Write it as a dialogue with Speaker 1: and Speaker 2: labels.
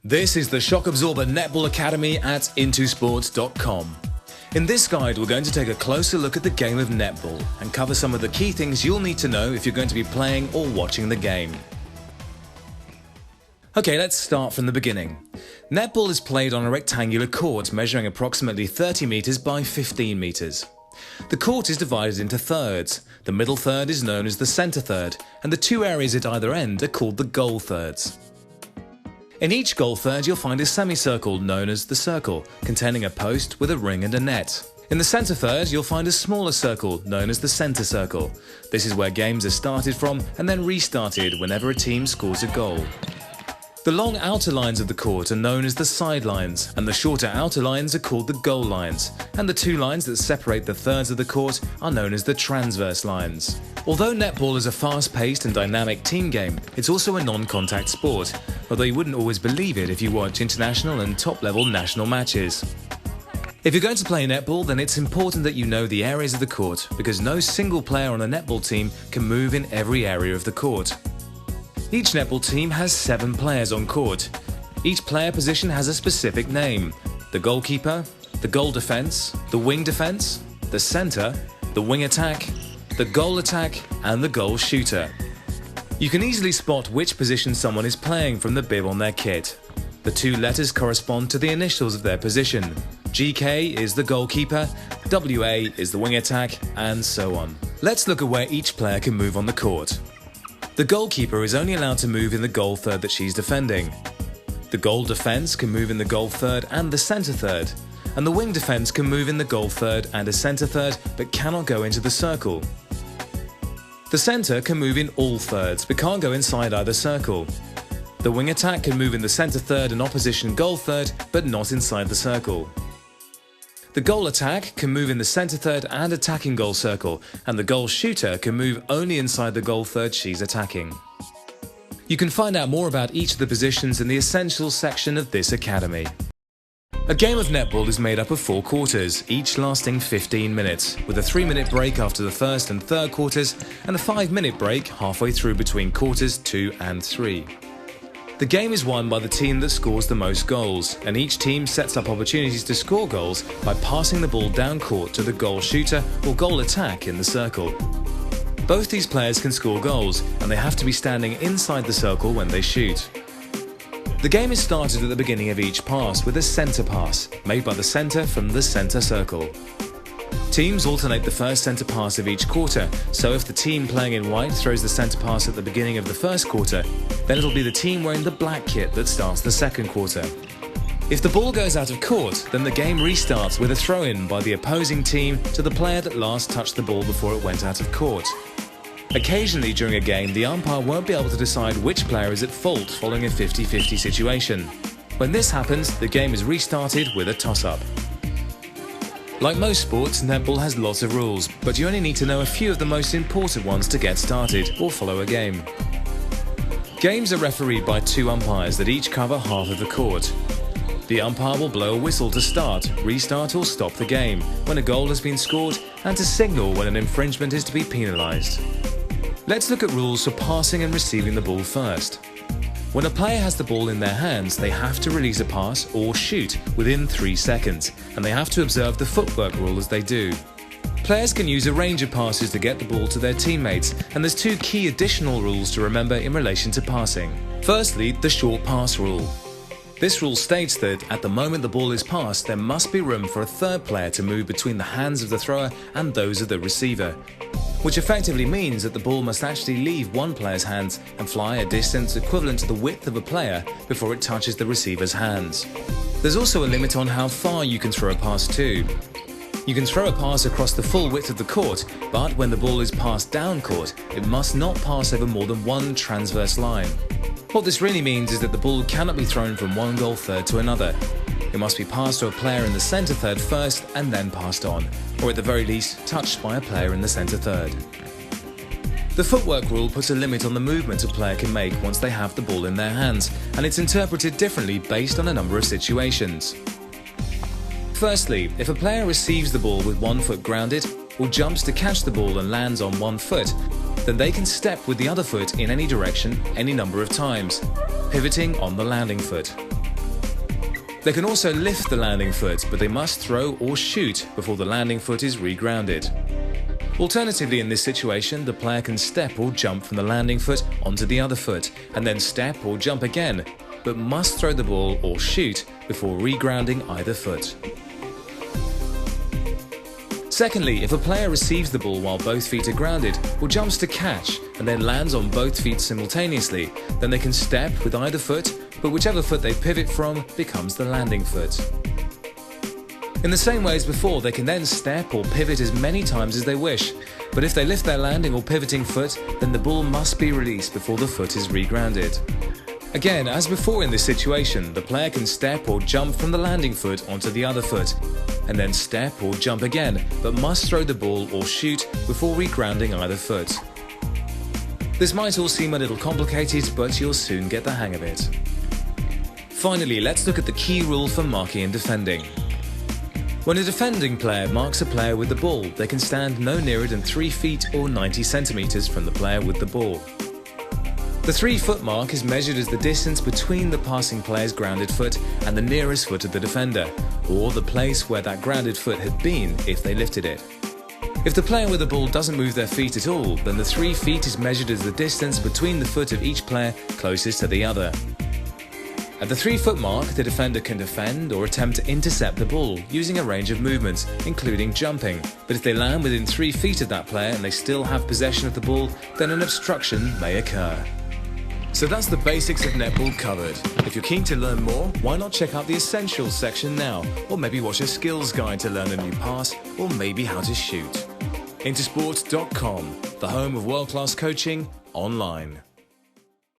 Speaker 1: This is the Shock Absorber Netball Academy at intosport.com. In this guide, we're going to take a closer look at the game of netball and cover some of the key things you'll need to know if you're going to be playing or watching the game. Okay, let's start from the beginning. Netball is played on a rectangular court measuring approximately 30 meters by 15 meters. The court is divided into thirds. The middle third is known as the center third, and the two areas at either end are called the goal thirds. In each goal third, you'll find a semicircle known as the circle, containing a post with a ring and a net. In the center third, you'll find a smaller circle known as the center circle. This is where games are started from and then restarted whenever a team scores a goal. The long outer lines of the court are known as the sidelines, and the shorter outer lines are called the goal lines, and the two lines that separate the thirds of the court are known as the transverse lines. Although netball is a fast-paced and dynamic team game, it's also a non-contact sport, although you wouldn't always believe it if you watch international and top-level national matches. If you're going to play netball, then it's important that you know the areas of the court, because no single player on a netball team can move in every area of the court. Each netball team has 7 players on court. Each player position has a specific name: the goalkeeper, the goal defense, the wing defense, the center, the wing attack, the goal attack, and the goal shooter. You can easily spot which position someone is playing from the bib on their kit. The 2 letters correspond to the initials of their position. GK is the goalkeeper, WA is the wing attack, and so on. Let's look at where each player can move on the court. The goalkeeper is only allowed to move in the goal third that she's defending. The goal defense can move in the goal third and the center third, and the wing defense can move in the goal third and a center third but cannot go into the circle. The center can move in all thirds but can't go inside either circle. The wing attack can move in the center third and opposition goal third but not inside the circle. The goal attack can move in the center third and attacking goal circle, and the goal shooter can move only inside the goal third she's attacking. You can find out more about each of the positions in the Essentials section of this academy. A game of netball is made up of 4 quarters, each lasting 15 minutes, with a 3-minute break after the first and third quarters and a 5-minute break halfway through between quarters 2 and 3. The game is won by the team that scores the most goals, and each team sets up opportunities to score goals by passing the ball down court to the goal shooter or goal attack in the circle. Both these players can score goals, and they have to be standing inside the circle when they shoot. The game is started at the beginning of each pass with a center pass, made by the center from the center circle. Teams alternate the first center pass of each quarter, so if the team playing in white throws the center pass at the beginning of the first quarter, then it'll be the team wearing the black kit that starts the second quarter. If the ball goes out of court, then the game restarts with a throw-in by the opposing team to the player that last touched the ball before it went out of court. Occasionally during a game, the umpire won't be able to decide which player is at fault following a 50-50 situation. When this happens, the game is restarted with a toss-up. Like most sports, netball has lots of rules, but you only need to know a few of the most important ones to get started or follow a game. Games are refereed by 2 umpires that each cover half of the court. The umpire will blow a whistle to start, restart or stop the game when a goal has been scored, and to signal when an infringement is to be penalised. Let's look at rules for passing and receiving the ball first. When a player has the ball in their hands, they have to release a pass or shoot within 3 seconds, and they have to observe the footwork rule as they do. Players can use a range of passes to get the ball to their teammates, and there's 2 key additional rules to remember in relation to passing. Firstly, the short pass rule. This rule states that at the moment the ball is passed, there must be room for a third player to move between the hands of the thrower and those of the receiver, which effectively means that the ball must actually leave one player's hands and fly a distance equivalent to the width of a player before it touches the receiver's hands. There's also a limit on how far you can throw a pass to. You can throw a pass across the full width of the court, but when the ball is passed down court, it must not pass over more than one transverse line. What this really means is that the ball cannot be thrown from one goal third to another. It must be passed to a player in the center third first and then passed on, or at the very least touched by a player in the center third. The footwork rule puts a limit on the movement a player can make once they have the ball in their hands, and it's interpreted differently based on a number of situations. Firstly, if a player receives the ball with one foot grounded, or jumps to catch the ball and lands on one foot, then they can step with the other foot in any direction any number of times, pivoting on the landing foot. They can also lift the landing foot, but they must throw or shoot before the landing foot is regrounded. Alternatively, in this situation, the player can step or jump from the landing foot onto the other foot, and then step or jump again, but must throw the ball or shoot before regrounding either foot. Secondly, if a player receives the ball while both feet are grounded, or jumps to catch and then lands on both feet simultaneously, then they can step with either foot, but whichever foot they pivot from becomes the landing foot. In the same way as before, they can then step or pivot as many times as they wish, but if they lift their landing or pivoting foot, then the ball must be released before the foot is regrounded. Again, as before in this situation, the player can step or jump from the landing foot onto the other foot, and then step or jump again, but must throw the ball or shoot before regrounding either foot. This might all seem a little complicated, but you'll soon get the hang of it. Finally, let's look at the key rule for marking and defending. When a defending player marks a player with the ball, they can stand no nearer than 3 feet or 90 centimeters from the player with the ball. The 3-foot mark is measured as the distance between the passing player's grounded foot and the nearest foot of the defender, or the place where that grounded foot had been if they lifted it. If the player with the ball doesn't move their feet at all, then the 3 feet is measured as the distance between the foot of each player closest to the other. At the 3-foot mark, the defender can defend or attempt to intercept the ball using a range of movements, including jumping. But if they land within 3 feet of that player and they still have possession of the ball, then an obstruction may occur. So that's the basics of netball covered. If you're keen to learn more, why not check out the Essentials section now, or maybe watch a skills guide to learn a new pass, or maybe how to shoot. Intersport.com, the home of world-class coaching online.